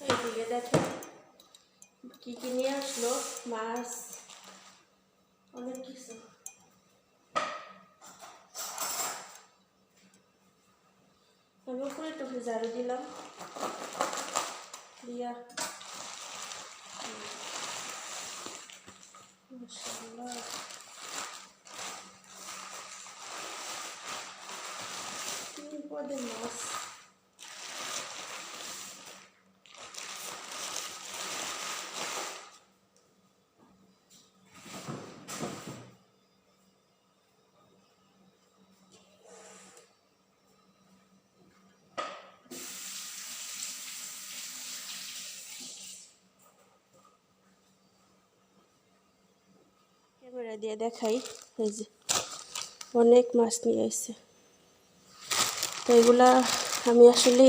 এইদিকে দেখেন কি কি নিয়ে আসলো, মাছ, অনেক কিছু। আমি উপরে একটু ঝাড়ু দিলাম দিয়া। মাশাআল্লাহ, তিন পদের মাছ। ক্যামেরা দিয়ে দেখাই, এই যে অনেক মাছ নিয়ে আসছে। তো এগুলা আমি আসলে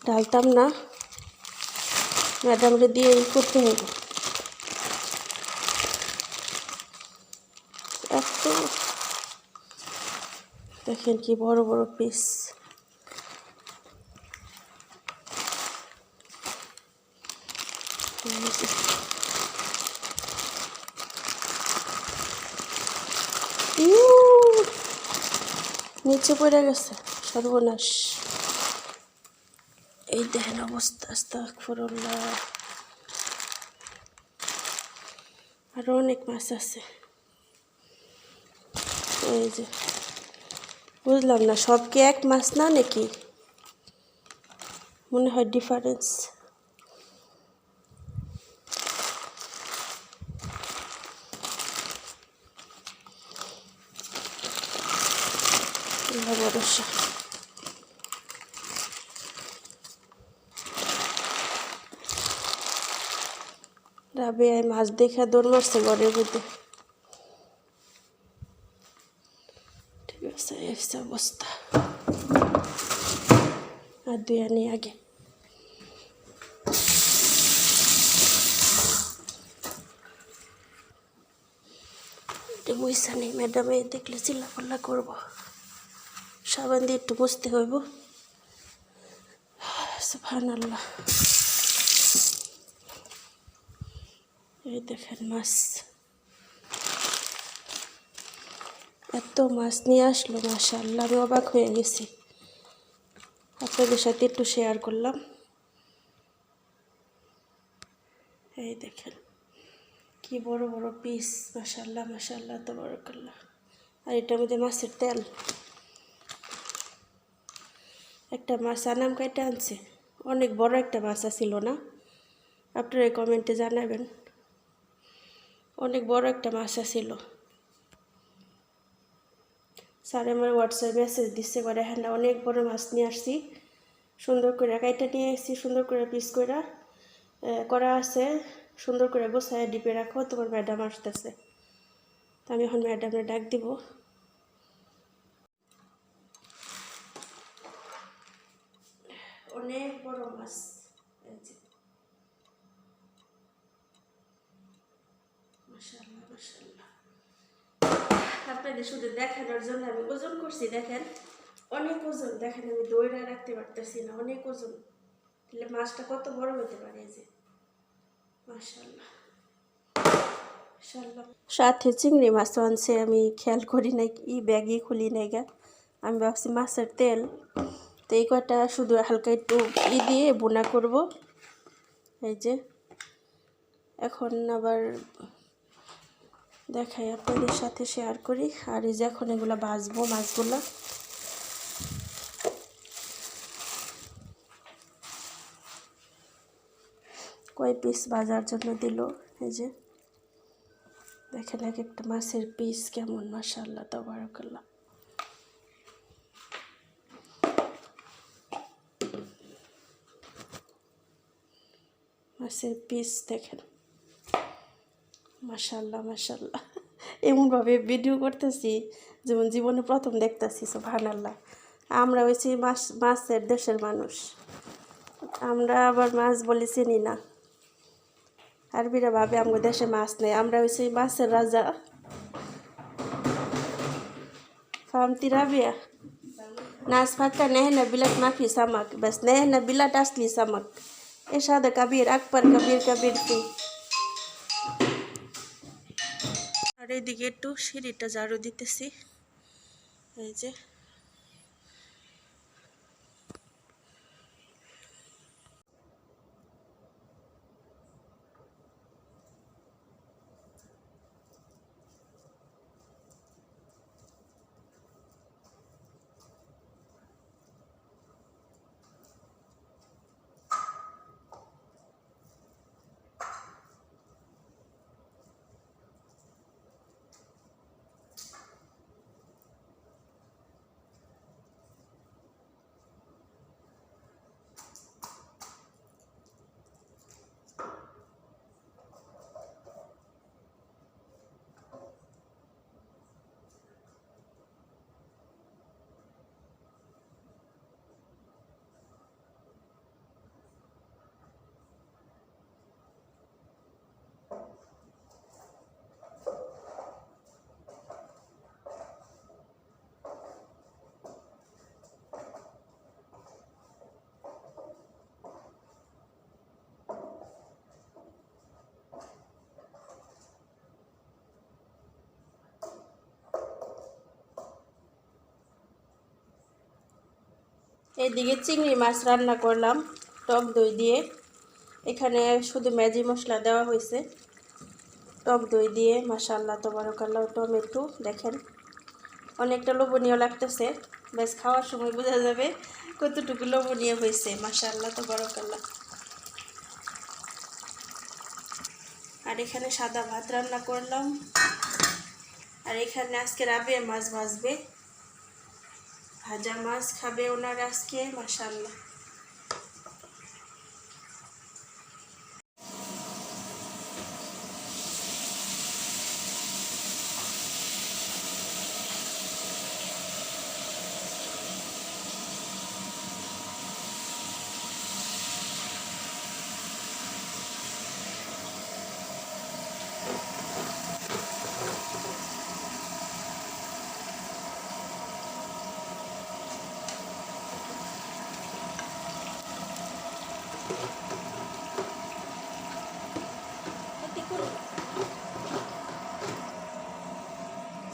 ঢালতাম না, ম্যাডামরে দিয়ে করতে হবে। এত দেখেন কি বড় বড় পিস। নিচে পড়ে গেছে, সর্বনাশ। এই দেখেন অবস্থা, আস্তাগফিরুল্লাহ। আরো অনেক মাছ আছে। এই যে বুঝলাম না, সব কি এক মাছ না নাকি? মনে হয় ডিফারেন্স। ভরসা। রাবেয়ায় মাছ দেখে দৌড় মারছে ঘরের মধ্যে। ঠিক আছে, এই অবস্থা। আর দুই আনি আগে। মুইসা নেই, ম্যাডামে দেখলে চিল্লাপাল্লা করবো। সাবান দিয়ে একটু মুছতে হইব। সুবহানাল্লাহ। এই দেখেন মাছ, এত মাছ নিয়ে আসলো, মাশাআল্লাহ। আমি অবাক হয়ে গেছি, আপনাদের সাথে একটু শেয়ার করলাম। এই দেখেন কি বড় বড় পিস, মাশাআল্লাহ মাশাআল্লাহ তাবারাকাল্লাহ। আর এটার মধ্যে মাছের তেল। একটা মাছ আনাম কাইটা আনছে, অনেক বড় একটা মাছ ছিল না? আপনারা কমেন্টে জানাবেন। অনেক বড় একটা মাছ ছিল। স্যার আমার হোয়াটসঅ্যাপে মেসেজ দিচ্ছে, করে হ্যাঁ অনেক বড় মাছ নিয়ে আসছি, সুন্দর করে কাইটা নিয়ে এসেছি, সুন্দর করে পিস করে করা আছে, সুন্দর করে গোছায় ডিপে রাখো, তোমার ম্যাডাম আসতেছে। তো আমি এখন ম্যাডামে ডাক দিব। অনেক বড় মাছ, মাশাআল্লাহ মাশাআল্লাহ। আপনাদের শুধু দেখানোর জন্য আমি ওজন করছি, দেখেন অনেক ওজন। দেখেন আমি দইরা রাখতে পারতেছি না, অনেক ওজন। তাহলে মাছটা কত বড় হতে পারে। এই যে মাশাআল্লাহ মাশাআল্লাহ। সাথে চিংড়ি মাছ আনছে, আমি খেয়াল করি নাই, ই ব্যাগই খুলি নাই গা। আমি ভাবছি মাছের তেল। তো এই কয়টা শুধু হালকা একটু দিয়ে বোনা করব। এই যে এখন আবার দেখাই, আপনাদের সাথে শেয়ার করি। আর এই যে এখন এগুলো ভাজবো মাছগুলো। কয় পিস ভাজার জন্য দিল, এই যে দেখেন এক একটা মাছের পিস কেমন, মাশাআল্লাহ তাবারাকাল্লাহ। মাছের পিস দেখেন, মাশাআল্লাহ মাশাআল্লাহ। এমনভাবে ভিডিও করতেছি যেমন জীবনে প্রথম দেখতেছি। সুবহানাল্লাহ। আমরা হয়েছি মাছের দেশের মানুষ, আমরা আবার মাছ বলে চিনি না। আরবিরা ভাবে আমাদের দেশে মাছ নেই, আমরা হয়েছি মাছের রাজা। ফাহমতি রাবিয়া? নাস ফাক্কা নেহনা বিলাত মাফি সামাক, বাস নেহনা বিলাত আসলি সামাক। এরশাদ কাবির, আকবর কাবির, কাবির ফি। আর এইদিকে একটু সিঁড়িটা ঝাড়ু দিতেছি, এই যে। এইদিকে চিংড়ি মাছ রান্না করলাম টক দই দিয়ে। এখানে শুধু ম্যাজি মশলা দেওয়া হয়েছে, টক দই দিয়ে। মাশাআল্লাহ তাবারাকাল্লাহ। টমেটো দেখেন অনেকটা লোভনীয় লাগতেছে, বেশ খাওয়ার সময় বোঝা যাবে কতটুকু লোভনীয় হয়েছে। মাশাআল্লাহ তাবারাকাল্লাহ। আর এখানে সাদা ভাত রান্না করলাম। আর এখানে আজকে রাবিয়া মাছ ভাজবে, ভাজা মাছ খাবে ওনারা আজকে। মাশাআল্লাহ।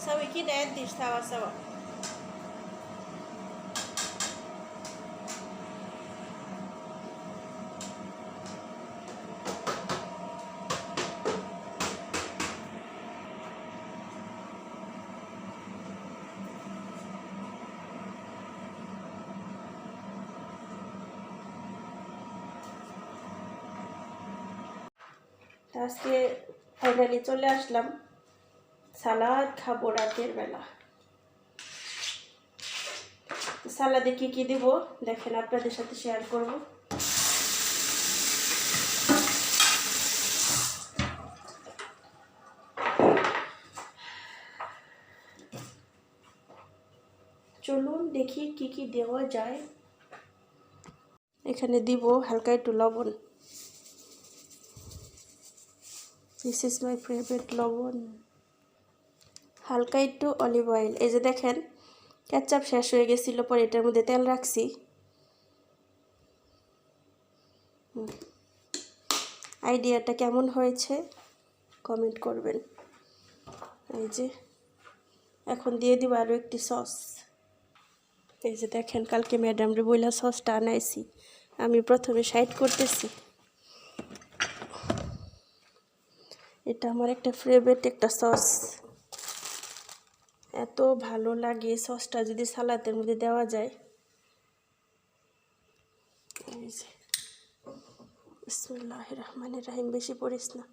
سوي كده عدي سوا سوا. আজকে ফাইনালি চলে আসলাম, সালাদ খাবো রাতের বেলা। সালাদে কি কি দিব দেখেন, আপনাদের সাথে শেয়ার করব। চলুন দেখি কি কি দেওয়া যায়। এখানে দিব হালকা একটু লবণ। দিস ইজ মাই ফেভারিট লবণ। হালকা একটু অলিভ অয়েল। এই যে দেখেন কেচাপ শেষ হয়ে গেছিলো, পরে এটার মধ্যে তেল রাখছি। আইডিয়াটা কেমন হয়েছে কমেন্ট করবেন। এই যে এখন দিয়ে দিব আরও একটি সস। এই যে দেখেন কালকে ম্যাডাম রে বইলা সসটা আনাইছি, আমি প্রথমে সাইড করতেছি। এটা আমার একটা ফেভারিট একটা সস, এত ভালো লাগে সসটা যদি সালাদের মধ্যে দেওয়া যায়। এই যে বিসমিল্লাহির রহমানির রহিম, বেশি পড়িস না।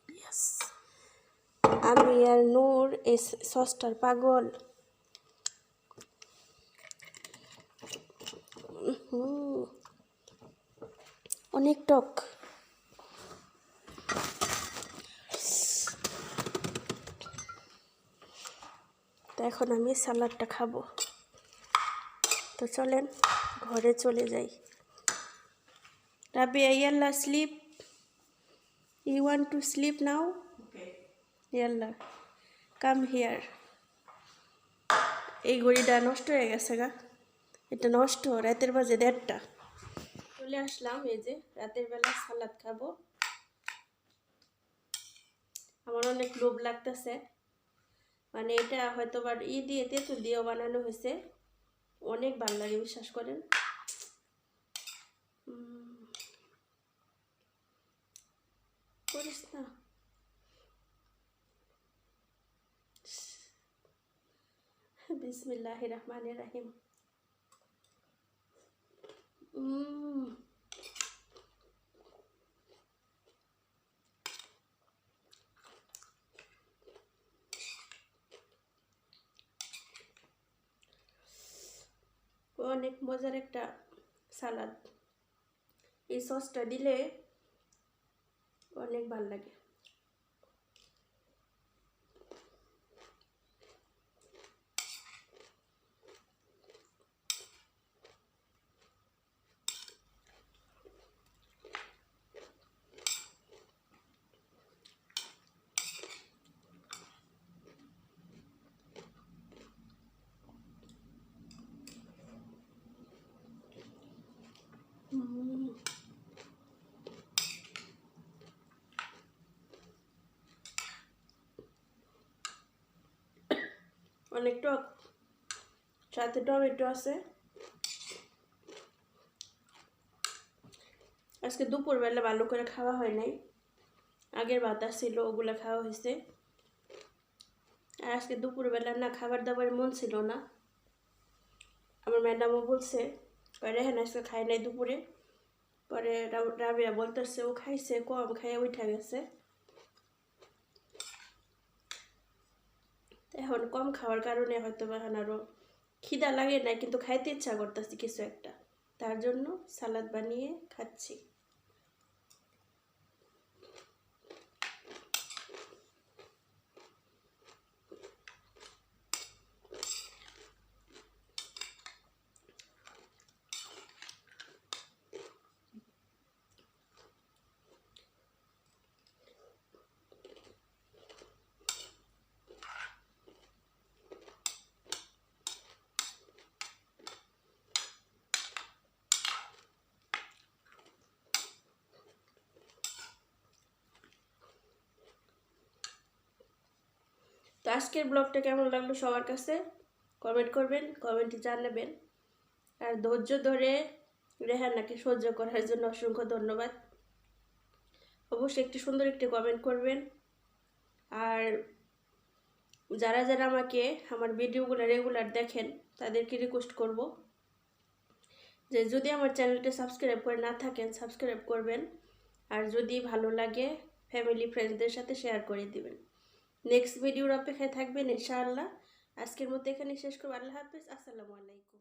ইয়েস, আমি আর নূর এই সসটার পাগল। অনেক টক। তো এখন আমি সালাডটা খাবো। তো চলেন ঘরে চলে যাই। রাবিয়া ইয়াল্লা sleep, you want to sleep now? ইয়াল্লা কাম হিয়ার। এই ঘড়িটা নষ্ট হয়ে গেছে গা, এটা নষ্ট, রাতের বাজে 1:30। চলে আসলাম, এই যে রাতের বেলা সালাদ খাবো। আমার অনেক লোভ লাগতেছে, মানে এটা হয়তো বা দিয়ে তেঁতুল দিয়েও বানানো হয়েছে, অনেক ভালো লাগে বিশ্বাস করেন। করিস না। বিসমিল্লাহির রহমানির রহিম। অনেক মজার একটা সালাদ, এই সসটা দিলে অনেক ভালো লাগে। অনেক টক, সাথে টমেটো আছে। আজকে দুপুরবেলা ভালো করে খাওয়া হয় নাই, আগের ভাত ছিল ওগুলো খাওয়া হয়েছে। আর আজকে দুপুরবেলা না খাবার দাবার মন ছিল না। আমার ম্যাডামও বলছে রেহান আজকে খাই নাই দুপুরে। পরে রাবিয়া বলতেছে ও খাইছে, কম খাইয়ে উঠে গেছে। এখন কম খাওয়ার কারণে হয়তো বা আরও খিদা লাগে না, কিন্তু খাইতে ইচ্ছা করতেছি কিছু একটা, তার জন্য সালাদ বানিয়ে খাচ্ছি। তো আজকের ব্লগটা কেমন লাগলো সবার কাছে কমেন্ট করবেন, কমেন্টে জানাবেন। আর ধৈর্য ধরে রেহানাকে সহ্য করার জন্য অসংখ্য ধন্যবাদ। অবশ্যই একটি সুন্দর একটি কমেন্ট করবেন। আর যারা যারা আমাকে আমার ভিডিওগুলো রেগুলার দেখেন তাদেরকে রিকোয়েস্ট করব যে যদি আমার চ্যানেলটা সাবস্ক্রাইব করে না থাকেন সাবস্ক্রাইব করবেন। আর যদি ভালো লাগে ফ্যামিলি ফ্রেন্ডসদের সাথে শেয়ার করে দিবেন। নেক্সট ভিডিওর অপেক্ষায় থাকবেন ইনশাআল্লাহ। আজকের মতো এখানে শেষ করব। আল্লাহ হাফেজ, আসসালামু আলাইকুম।